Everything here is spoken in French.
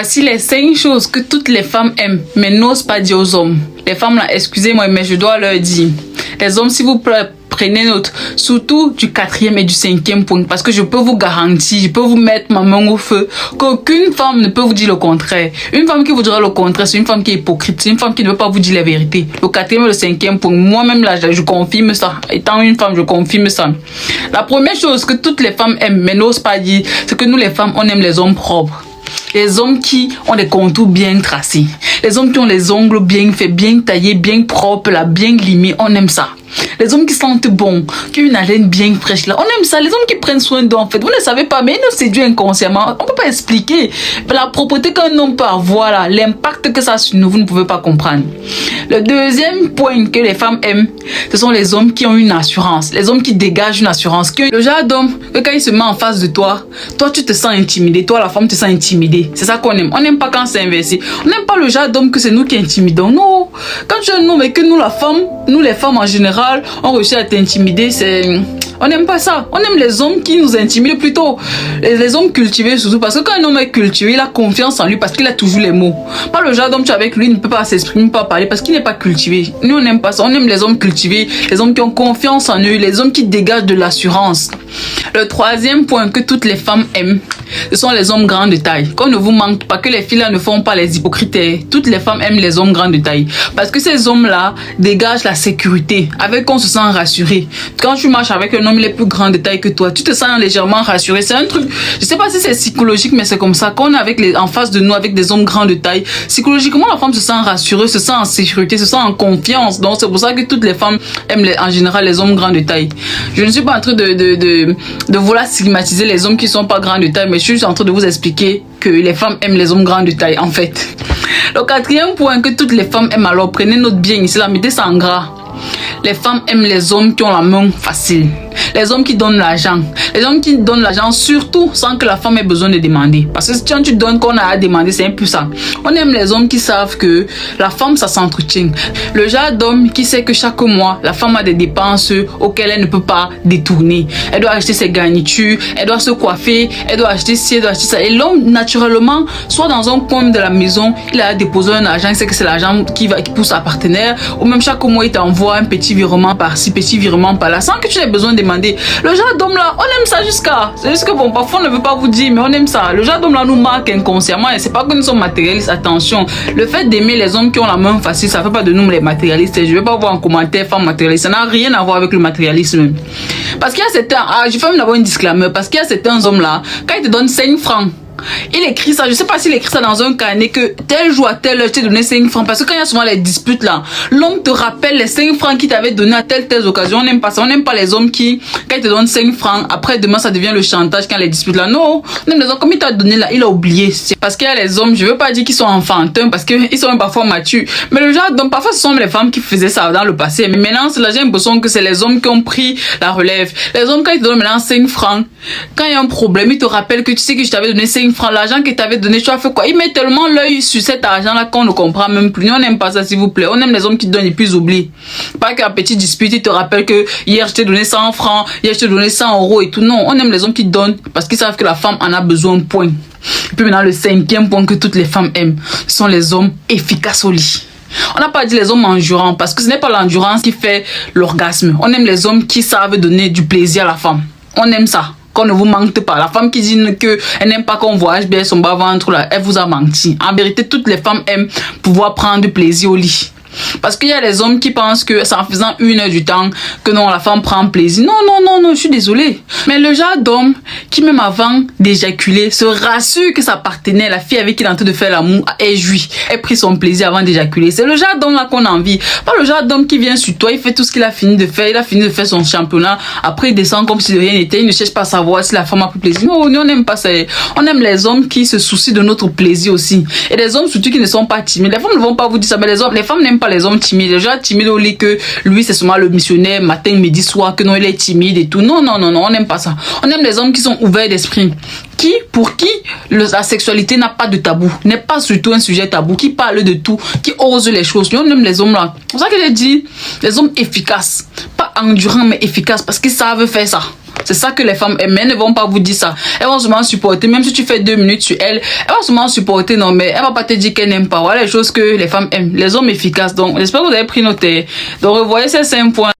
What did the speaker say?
Voici les 5 choses que toutes les femmes aiment, mais n'osent pas dire aux hommes. Les femmes là, excusez-moi, mais je dois leur dire. Les hommes, s'il vous plaît, prenez note, surtout du 4e et du 5e point, parce que je peux vous garantir, je peux vous mettre ma main au feu, qu'aucune femme ne peut vous dire le contraire. Une femme qui vous dira le contraire, c'est une femme qui est hypocrite, c'est une femme qui ne veut pas vous dire la vérité. Le 4e et le 5e point, moi-même là, je confirme ça. Étant une femme, je confirme ça. La première chose que toutes les femmes aiment, mais n'osent pas dire, c'est que nous les femmes, on aime les hommes propres. Les hommes qui ont des contours bien tracés. Les hommes qui ont les ongles bien faits, bien taillés, bien propres, là, bien limés. On aime ça. Les hommes qui sentent bon, qui ont une haleine bien fraîche là. On aime ça. Les hommes qui prennent soin d'eux en fait. Vous ne savez pas, mais ils nous séduisent inconsciemment. On ne peut pas expliquer. Mais la propreté qu'un homme peut avoir là, l'impact que ça a sur nous, vous ne pouvez pas comprendre. Le deuxième point que les femmes aiment, ce sont les hommes qui ont une assurance. Les hommes qui dégagent une assurance. Le genre d'homme que quand il se met en face de toi, toi tu te sens intimidé. Toi la femme te sens intimidée. C'est ça qu'on aime. On n'aime pas quand c'est inversé. On n'aime pas le genre d'homme que c'est nous qui intimidons. Non. Quand tu es un homme et que nous la femme, nous les femmes en général, on réussit à t'intimider, on n'aime pas ça. On aime les hommes qui nous intimident plutôt. Les hommes cultivés surtout. Parce que quand un homme est cultivé, il a confiance en lui parce qu'il a toujours les mots. Pas le genre d'homme tu es avec lui, il ne peut pas s'exprimer, pas parler parce qu'il n'est pas cultivé. Nous, on n'aime pas ça. On aime les hommes cultivés, les hommes qui ont confiance en eux, les hommes qui dégagent de l'assurance. Le troisième point que toutes les femmes aiment, ce sont les hommes grands de taille. Qu'on ne vous manque pas, que les filles là ne font pas les hypocrites. Toutes les femmes aiment les hommes grands de taille. Parce que ces hommes-là dégagent la sécurité. Avec on se sent rassuré. Quand tu marches avec un homme, il est plus grand de taille que toi. Tu te sens légèrement rassuré. C'est un truc, je sais pas si c'est psychologique, mais c'est comme ça. Quand on est avec en face de nous, avec des hommes grands de taille, psychologiquement, la femme se sent rassurée, se sent en sécurité, se sent en confiance. Donc c'est pour ça que toutes les femmes aiment en général les hommes grands de taille. Je ne suis pas en train de vouloir stigmatiser les hommes qui sont pas grands de taille, mais je suis en train de vous expliquer que les femmes aiment les hommes grands de taille, en fait. Le quatrième point que toutes les femmes aiment, alors prenez note bien ici, là, mettez ça en gras. Les femmes aiment les hommes qui ont la main facile. Les hommes qui donnent l'argent. Les hommes qui donnent l'argent surtout sans que la femme ait besoin de demander. Parce que quand tu donnes qu'on a à demander, c'est un peu ça. On aime les hommes qui savent que la femme, ça s'entretient. Le genre d'homme qui sait que chaque mois, la femme a des dépenses auxquelles elle ne peut pas détourner. Elle doit acheter ses garnitures, elle doit se coiffer, elle doit acheter ci, elle doit acheter ça. Et l'homme, naturellement, soit dans un coin de la maison, il a déposé un argent, il sait que c'est l'argent qui pousse sa partenaire. Ou même chaque mois, il t'envoie un petit virement par-ci, petit virement par-là, sans que tu aies besoin de demander. Le genre d'homme là, on aime ça jusqu'à. C'est juste que bon, parfois on ne veut pas vous dire, mais on aime ça. Le genre d'homme là nous marque inconsciemment et c'est pas que nous sommes matérialistes. Attention, le fait d'aimer les hommes qui ont la main facile, ça fait pas de nous les matérialistes. Et je vais pas voir en commentaire femme matérialiste. Ça n'a rien à voir avec le matérialisme. Parce qu'il y a certains, je fais même d'abord une disclaimer, parce qu'il y a certains hommes là, quand ils te donnent 5 francs, il écrit ça, je sais pas s'il écrit ça dans un carnet que tel jour à tel heure tu t'ai donné 5 francs. Parce que quand il y a souvent les disputes là, l'homme te rappelle les 5 francs qu'il t'avait donné à telle occasion. On n'aime pas ça. On n'aime pas les hommes qui, quand ils te donnent 5 francs, après demain ça devient le chantage quand les disputes là. Non, on aime les hommes comme il t'a donné là, il a oublié. Parce qu'il y a les hommes, je veux pas dire qu'ils sont enfantins parce qu'ils sont même parfois matures. Mais le genre d'homme, parfois ce sont les femmes qui faisaient ça dans le passé. Mais maintenant, c'est là, j'ai l'impression que c'est les hommes qui ont pris la relève. Les hommes, quand ils te donnent maintenant 5 francs, quand il y a un problème, ils te rappellent que tu sais que je t'avais donné 5 francs. L'argent que tu avais donné, tu as fait quoi? Il met tellement l'œil sur cet argent-là qu'on ne comprend même plus. On n'aime pas ça, s'il vous plaît. On aime les hommes qui donnent et puis ils oublient. Pas qu'un petit dispute, ils te rappellent que hier je t'ai donné 100 francs, hier je t'ai donné 100 € et tout. Non, on aime les hommes qui donnent parce qu'ils savent que la femme en a besoin, point. Et puis maintenant, le 5e point que toutes les femmes aiment, ce sont les hommes efficaces au lit. On n'a pas dit les hommes endurants parce que ce n'est pas l'endurance qui fait l'orgasme. On aime les hommes qui savent donner du plaisir à la femme. On aime ça. Qu'on ne vous manque pas. La femme qui dit qu'elle n'aime pas qu'on voyage bien son bas-ventre là, elle vous a menti. En vérité, toutes les femmes aiment pouvoir prendre du plaisir au lit. Parce qu'il y a les hommes qui pensent que c'est en faisant 1 heure du temps que non, la femme prend plaisir. Non, je suis désolée. Mais le genre d'homme qui même avant d'éjaculer se rassure que sa partenaire, la fille avec qui il est en train de faire l'amour, est joui, elle pris son plaisir avant d'éjaculer. C'est le genre d'homme là qu'on a envie. Pas le genre d'homme qui vient sur toi, il fait tout ce qu'il a fini de faire, il a fini de faire son championnat, après il descend comme si de rien n'était, il ne cherche pas à savoir si la femme a pris plaisir. Non, on n'aime pas ça. On aime les hommes qui se soucient de notre plaisir aussi. Et les hommes surtout qui ne sont pas timides. Les femmes ne vont pas vous dire ça, mais les femmes n'aiment pas les hommes timides. Les gens timides au lit que lui c'est seulement le missionnaire matin, midi, soir, que non il est timide et tout. Non, on n'aime pas ça. On aime les hommes qui sont ouverts d'esprit. Pour qui la sexualité n'a pas de tabou, n'est pas surtout un sujet tabou, qui parle de tout, qui ose les choses. On aime les hommes là. C'est pour ça que j'ai dit les hommes efficaces. Pas endurants mais efficaces parce qu'ils savent faire ça. C'est ça que les femmes aiment, mais elles ne vont pas vous dire ça. Elles vont seulement supporter, même si tu fais 2 minutes sur elles, elles vont seulement supporter, non, mais elles vont pas te dire qu'elles n'aiment pas. Voilà les choses que les femmes aiment. Les hommes efficaces. Donc, j'espère que vous avez pris note. Donc, revoyez ces 5 points.